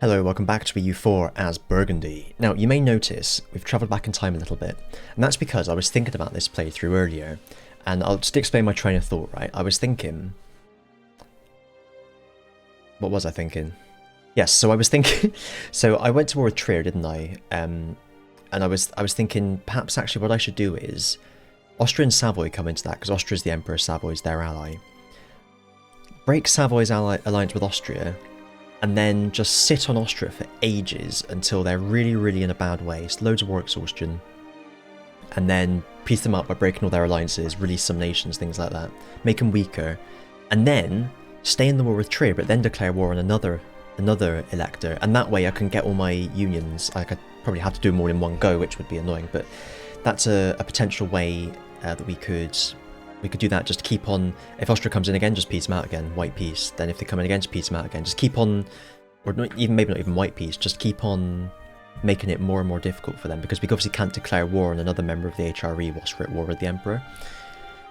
Hello, welcome back to EU4 as Burgundy. Now, you may notice we've travelled back in time a little bit, and that's because I was thinking about this playthrough earlier, and I'll just explain my train of thought, right? I was thinking... What was I thinking? Yes, so I was thinking... So I went to war with Trier, didn't I? And I was thinking, perhaps actually what I should do is... Austria and Savoy come into that, because Austria's the Emperor, Savoy's their ally. Break Savoy's alliance with Austria, and then just sit on Austria for ages until they're really in a bad way. It's loads of war exhaustion. And then piece them up by breaking all their alliances, release some nations, things like that. Make them weaker. And then stay in the war with Trier, but then declare war on another elector. And that way I can get all my unions. I could probably have to do them all in one go, which would be annoying. But that's a potential way that we could do that, just keep on, if Austria comes in again, just peace them out again, white peace. Then if they come in again, just peace them out again. Just keep on, or maybe not even white peace, just keep on making it more and more difficult for them, because we obviously can't declare war on another member of the HRE whilst we're at war with the Emperor.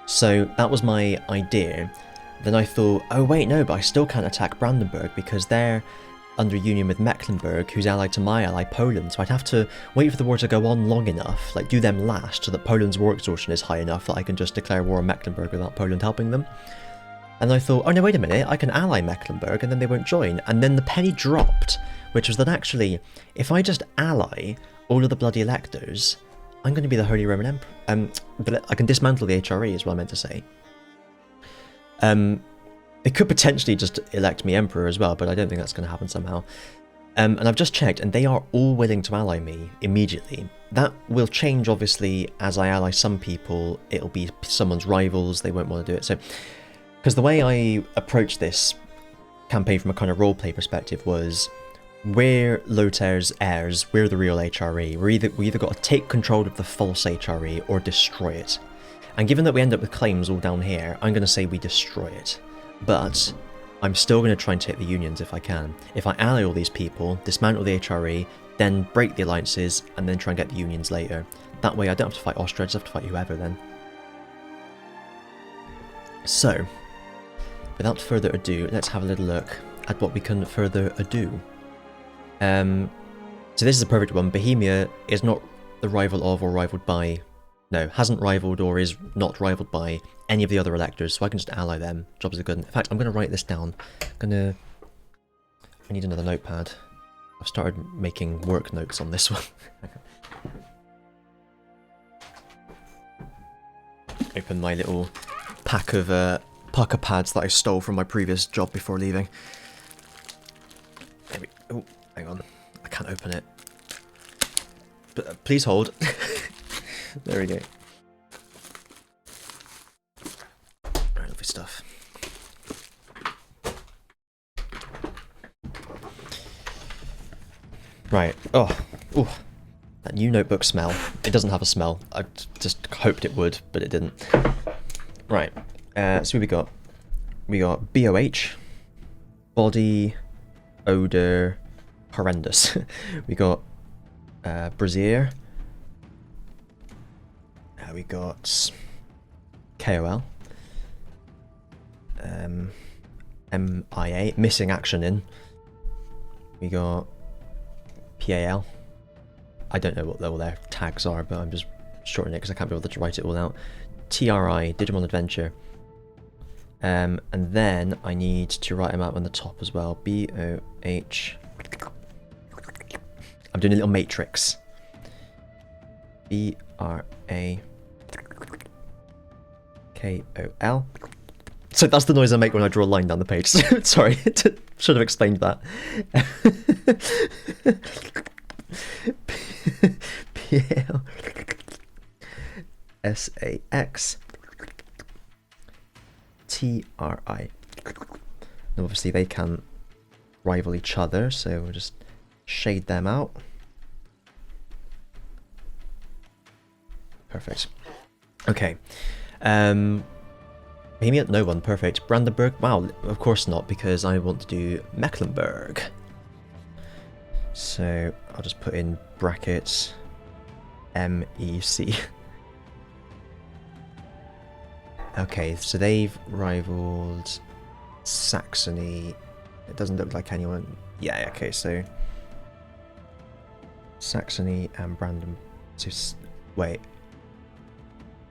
So that was my idea. Then I thought, oh wait, no, but I still can't attack Brandenburg because they're under union with Mecklenburg, who's allied to my ally, Poland, so I'd have to wait for the war to go on long enough, like do them last, so that Poland's war exhaustion is high enough that I can just declare war on Mecklenburg without Poland helping them. And I thought, oh no, wait a minute, I can ally Mecklenburg and then they won't join. And then the penny dropped, which was that actually, if I just ally all of the bloody electors, I'm going to be the Holy Roman Emperor. But I can dismantle the HRE, is what I meant to say. They could potentially just elect me Emperor as well, but I don't think that's going to happen somehow. And I've just checked, and they are all willing to ally me immediately. That will change, obviously, as I ally some people. It'll be someone's rivals, they won't want to do it. So, because the way I approached this campaign from a kind of roleplay perspective was, we're Lothár's heirs, we're the real HRE. We either got to take control of the false HRE or destroy it. And given that we end up with claims all down here, I'm going to say we destroy it. But I'm still going to try and take the unions if I can. If I ally all these people, dismantle the HRE, then break the alliances, and then try and get the unions later. That way I don't have to fight Austria, I just have to fight whoever then. So, without further ado, let's have a little look at what we can further ado. So this is a perfect one. Bohemia is not the rival of or rivaled by... No, hasn't rivaled or is not rivaled by any of the other electors, so I can just ally them. Jobs are good. In fact, I'm going to write this down. I need another notepad. I've started making work notes on this one. Open my little pack of pucker pads that I stole from my previous job before leaving. Oh, hang on. I can't open it. But, please hold. There we go. Alright, lovely stuff. Right. Oh. Ooh. That new notebook smell. It doesn't have a smell. I just hoped it would, but it didn't. Right. So what we got? We got BOH. Body. Odor. Horrendous. We got Brazier. We got KOL, MIA, missing action in. We got PAL. I don't know what all their tags are, but I'm just shortening it because I can't be able to write it all out. TRI, Digimon Adventure. And then I need to write them out on the top as well. BOH. I'm doing a little matrix. BRA. KOL. So that's the noise I make when I draw a line down the page. Sorry, should have explained that. PL SAX TRI. And obviously they can rival each other, so we'll just shade them out. Perfect. Okay. Bohemia, no one, perfect. Brandenburg, wow, of course not, because I want to do Mecklenburg. So I'll just put in brackets MEC. Okay, so they've rivaled Saxony. It doesn't look like anyone. Yeah, okay, so Saxony and Brandenburg. So, wait.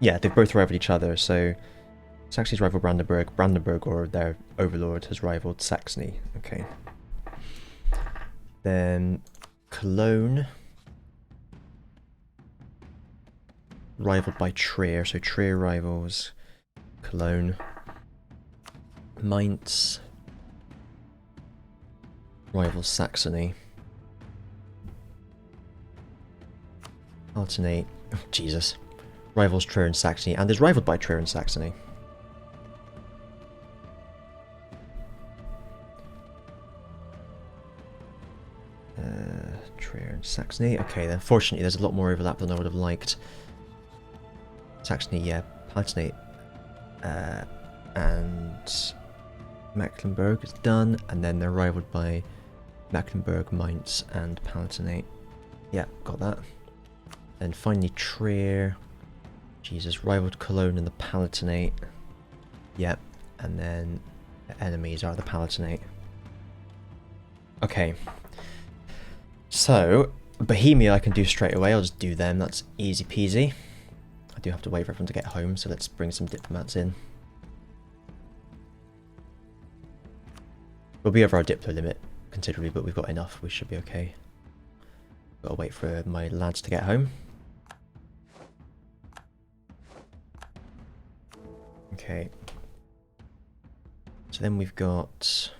Yeah, they've both rivaled each other, so Saxony's rivaled Brandenburg. Brandenburg, or their overlord, has rivaled Saxony. Okay. Then Cologne, rivaled by Trier, so Trier rivals Cologne. Mainz rivals Saxony. Palatinate, oh, Jesus, rivals Trier and Saxony, and is rivaled by Trier and Saxony. Trier and Saxony. Okay, then fortunately there's a lot more overlap than I would have liked. Saxony, yeah, Palatinate, and Mecklenburg is done, and then they're rivaled by Mecklenburg, Mainz, and Palatinate. Yeah, got that. Then finally Trier. Jesus, rivaled Cologne and the Palatinate. Yep, and then the enemies are the Palatinate. Okay. So, Bohemia I can do straight away, I'll just do them, that's easy peasy. I do have to wait for everyone to get home, so let's bring some diplomats in. We'll be over our diplo limit considerably, but we've got enough, we should be okay. Gotta wait for my lads to get home. Okay. So then we've got...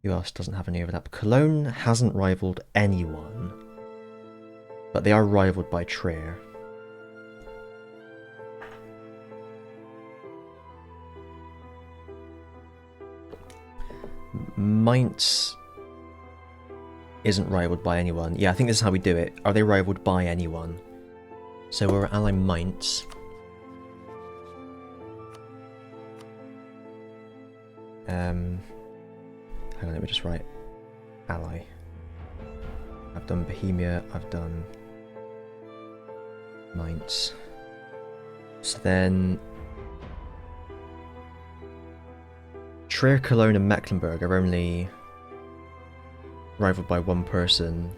Who else doesn't have any overlap? Cologne hasn't rivaled anyone, but they are rivaled by Trier. Mainz isn't rivaled by anyone. Yeah, I think this is how we do it. Are they rivaled by anyone? So we're ally Mainz. Hang on, let me just write ally. I've done Bohemia, I've done Mainz. So then Trier, Cologne and Mecklenburg are only rivaled by one person.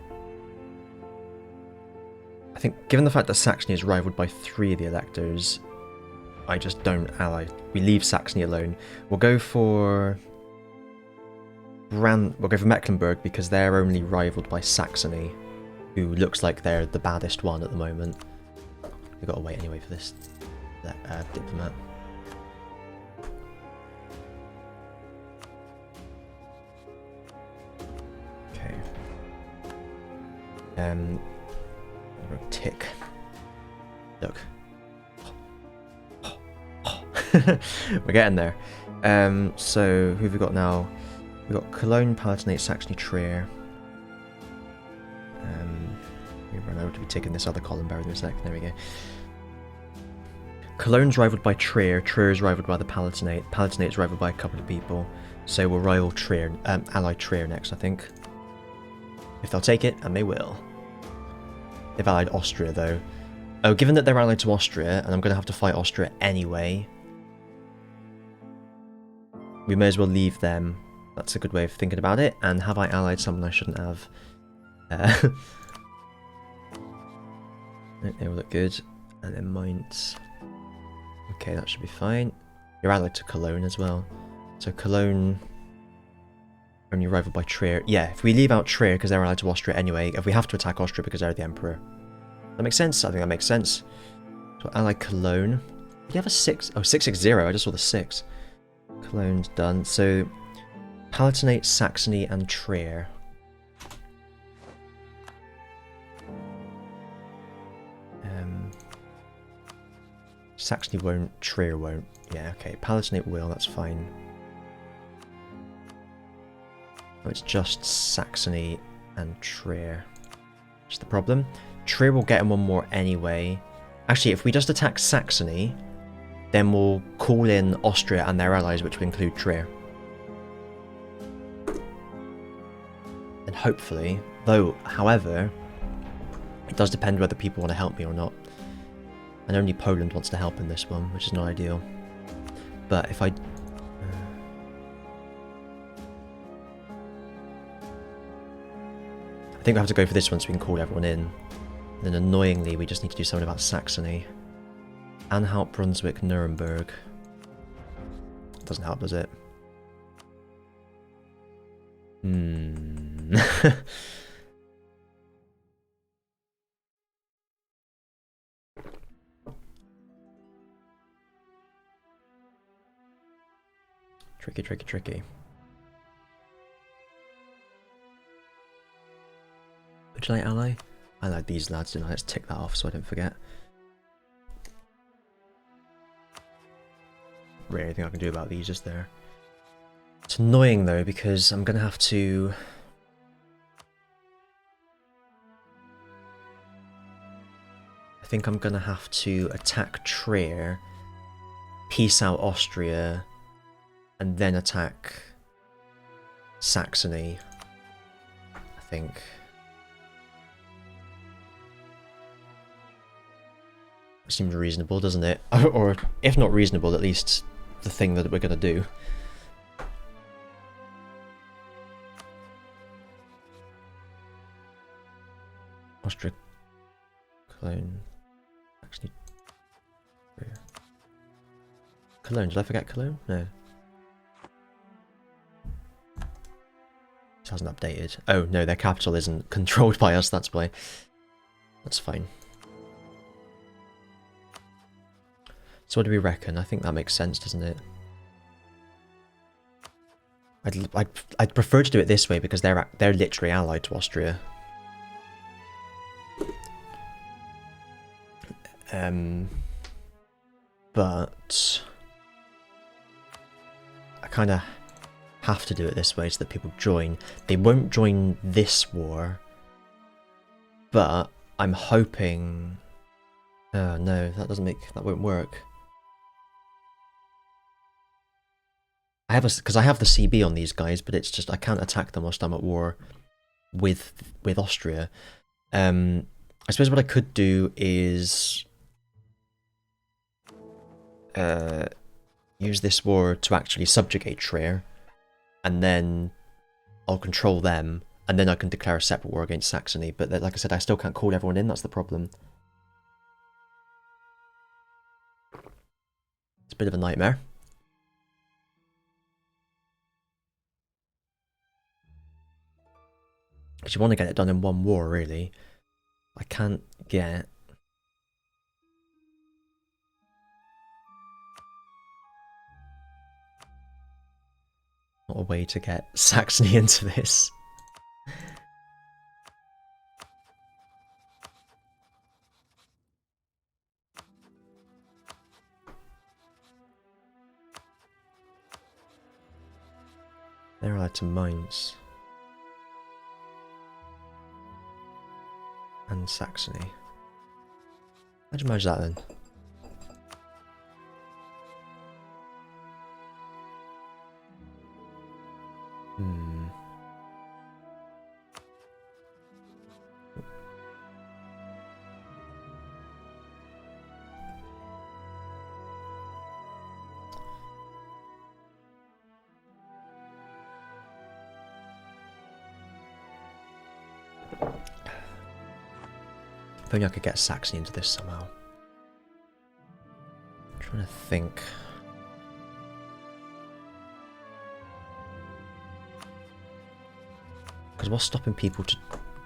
I think given the fact that Saxony is rivaled by 3 of the electors, I just don't ally. We leave Saxony alone. We'll go for Mecklenburg because they're only rivaled by Saxony, who looks like they're the baddest one at the moment. We've got to wait anyway for this diplomat. Okay. Tick. Look. We're getting there. So who have we got now? We've got Cologne, Palatinate, Saxony, Trier. We run out to be taking this other column, bear with me a sec. There we go. Cologne's rivaled by Trier. Trier is rivaled by the Palatinate. Palatinate is rivaled by a couple of people. So we'll rival Trier, ally Trier next, I think. If they'll take it, and they will. They've allied Austria, though. Oh, given that they're allied to Austria, and I'm going to have to fight Austria anyway, we may as well leave them. That's a good way of thinking about it. And have I allied someone I shouldn't have? They all look good. And then Mainz. Okay, that should be fine. You're allied to Cologne as well. So Cologne only rivaled by Trier. Yeah, if we leave out Trier because they're allied to Austria anyway, if we have to attack Austria because they're the Emperor. That makes sense? I think that makes sense. So ally Cologne. Do you have a 6? Oh, 660. I just saw the 6. Cologne's done. So Palatinate, Saxony, and Trier. Saxony won't, Trier won't. Yeah, okay. Palatinate will, that's fine. Oh, it's just Saxony and Trier. That's the problem. Trier will get him one more anyway. Actually, if we just attack Saxony, then we'll call in Austria and their allies, which will include Trier. And hopefully, though, however, it does depend whether people want to help me or not. And only Poland wants to help in this one, which is not ideal. But if I... think we have to go for this one so we can call everyone in. And then annoyingly, we just need to do something about Saxony. Anhalt, Brunswick, Nuremberg. Doesn't help, does it? Tricky, tricky, tricky. Would you like ally? I like these lads, didn't I? Let's tick that off so I don't forget. Really anything I can do about these just there. It's annoying though because I'm gonna have to... I think I'm gonna have to attack Trier, peace out Austria, and then attack Saxony, I think. It seems reasonable, doesn't it? Or if not reasonable, at least the thing that we're going to do. Austria, Cologne, actually, Cologne. Did I forget Cologne? No. It hasn't updated. Oh no, their capital isn't controlled by us. That's why. That's fine. So what do we reckon? I think that makes sense, doesn't it? I'd prefer to do it this way because they're literally allied to Austria. But I kind of have to do it this way so that people join. They won't join this war, but I'm hoping... Oh no, that won't work. Because I have the CB on these guys, but it's just I can't attack them whilst I'm at war with Austria. I suppose what I could do is use this war to actually subjugate Trier, and then I'll control them, and then I can declare a separate war against Saxony. But like I said, I still can't call everyone in. That's the problem. It's a bit of a nightmare. Because you want to get it done in one war, really. I can't get... Not a way to get Saxony into this. They're allied to Mainz. And Saxony. How'd you manage that then? If only I could get Saxony into this somehow. I'm trying to think. Because what's stopping people to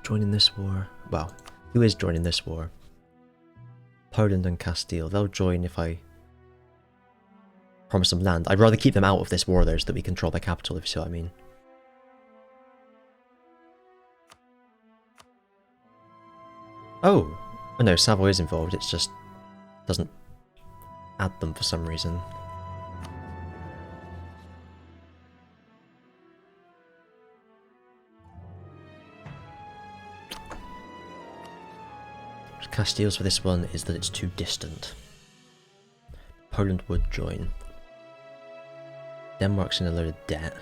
join in this war? Well, who is joining this war? Poland and Castile. They'll join if I promise them land. I'd rather keep them out of this war though, so that we control their capital, if you see what I mean. Oh no, Savoy is involved, it's just doesn't add them for some reason. Castile's for this one is that it's too distant. Poland would join. Denmark's in a load of debt.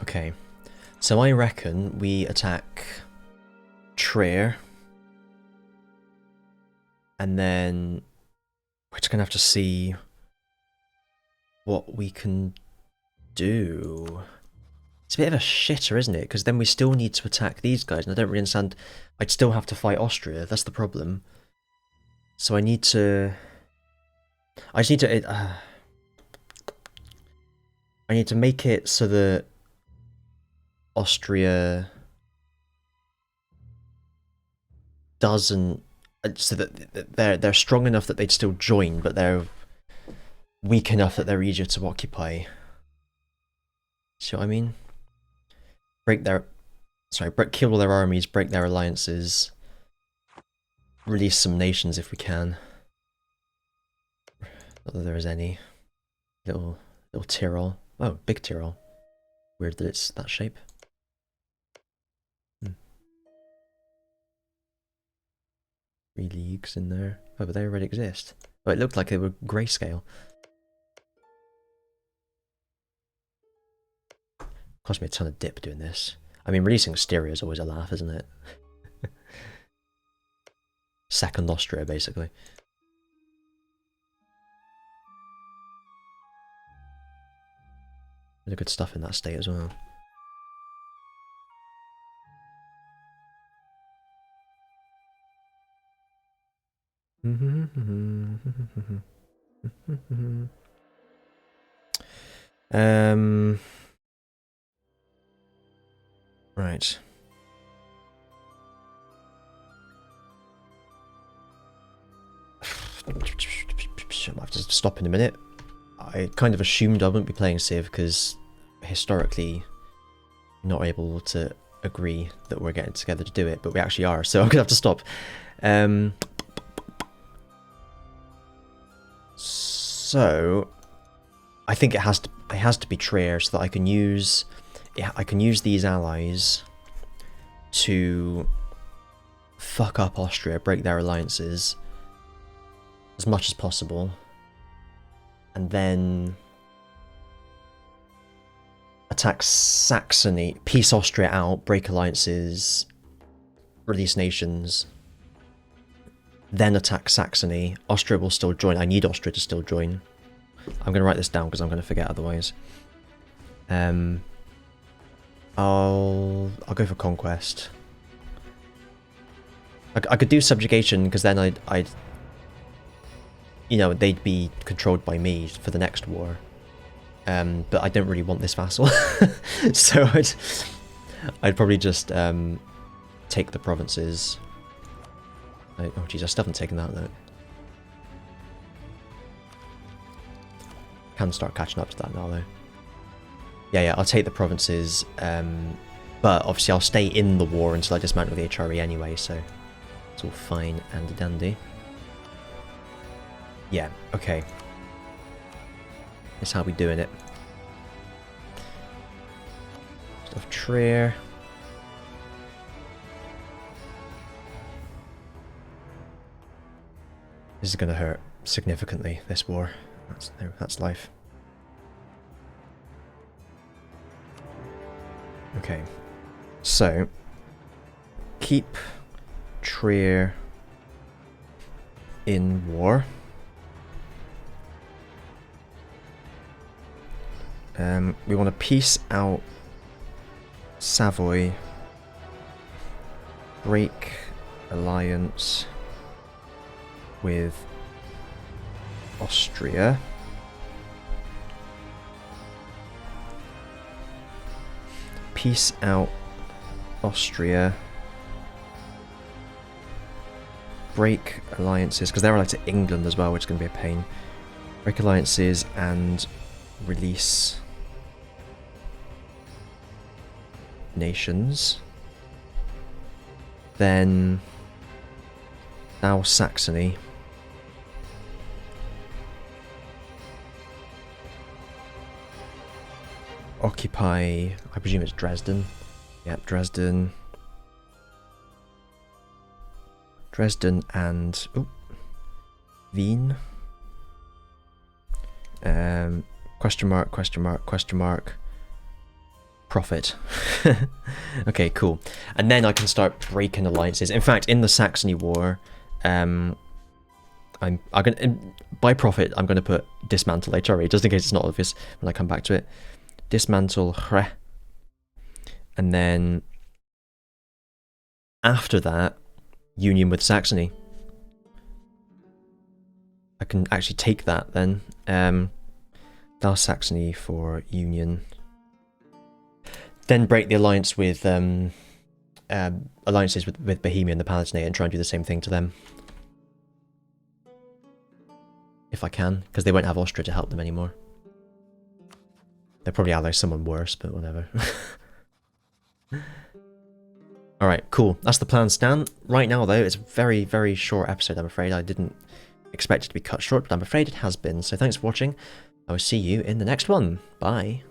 Okay, so I reckon we attack Trier, and then we're just gonna have to see what we can do... It's a bit of a shitter, isn't it? Because then we still need to attack these guys, and I don't really understand... I'd still have to fight Austria, that's the problem. So I need to... I just need to... I need to make it so that Austria doesn't... So that they're strong enough that they'd still join, but they're weak enough that they're easier to occupy. See what I mean? Break their... Sorry, kill all their armies, break their alliances, release some nations if we can. Not that there is any. Little Tyrol. Oh, big Tyrol. Weird that it's that shape. 3 leagues in there. Oh, but they already exist. Oh, it looked like they were grayscale. Cost me a ton of dip doing this. I mean, releasing Styria is always a laugh, isn't it? Second Austria, basically. Really good stuff in that state as well. Right. I might have to stop in a minute. I kind of assumed I wouldn't be playing Civ because historically not able to agree that we're getting together to do it, but we actually are, so I'm gonna have to stop. So I think it has to be Trier so that I can use these allies to fuck up Austria, break their alliances as much as possible, and then attack Saxony, piece Austria out, break alliances, release nations, then attack Saxony. Austria will still join. I need Austria to still join. I'm going to write this down because I'm going to forget otherwise. I'll go for conquest. I could do subjugation because then I'd you know, they'd be controlled by me for the next war. But I don't really want this vassal, so I'd probably just take the provinces. Oh jeez, I still haven't taken that though. Can start catching up to that now though. Yeah, I'll take the provinces, but obviously I'll stay in the war until I dismantle the HRE anyway, so it's all fine and dandy. Yeah, okay. That's how we doing it. Stuff Trier. This is gonna hurt significantly, this war. That's life. Okay. So keep Trier in war. We want to peace out Savoy, break alliance with Austria, peace out Austria, break alliances, because they're allied to England as well, which is going to be a pain. Break alliances and release nations. Then now Saxony. Occupy, I presume it's Dresden. Yep, Dresden. Dresden and Wien. Question mark, question mark, question mark. Profit. Okay, cool. And then I can start breaking alliances. In fact, in the Saxony War, I'm gonna, by profit, I'm gonna put dismantle HRE, just in case it's not obvious when I come back to it. dismantle Hre. And then after that, union with Saxony. I can actually take that then. Dial Saxony for union. Then break the alliance with alliances with Bohemia and the Palatinate and try and do the same thing to them. If I can, because they won't have Austria to help them anymore. They'll probably ally someone worse, but whatever. Alright, cool. That's the plan, Stan. Right now, though, it's a very, very short episode, I'm afraid. I didn't expect it to be cut short, but I'm afraid it has been. So thanks for watching. I will see you in the next one. Bye.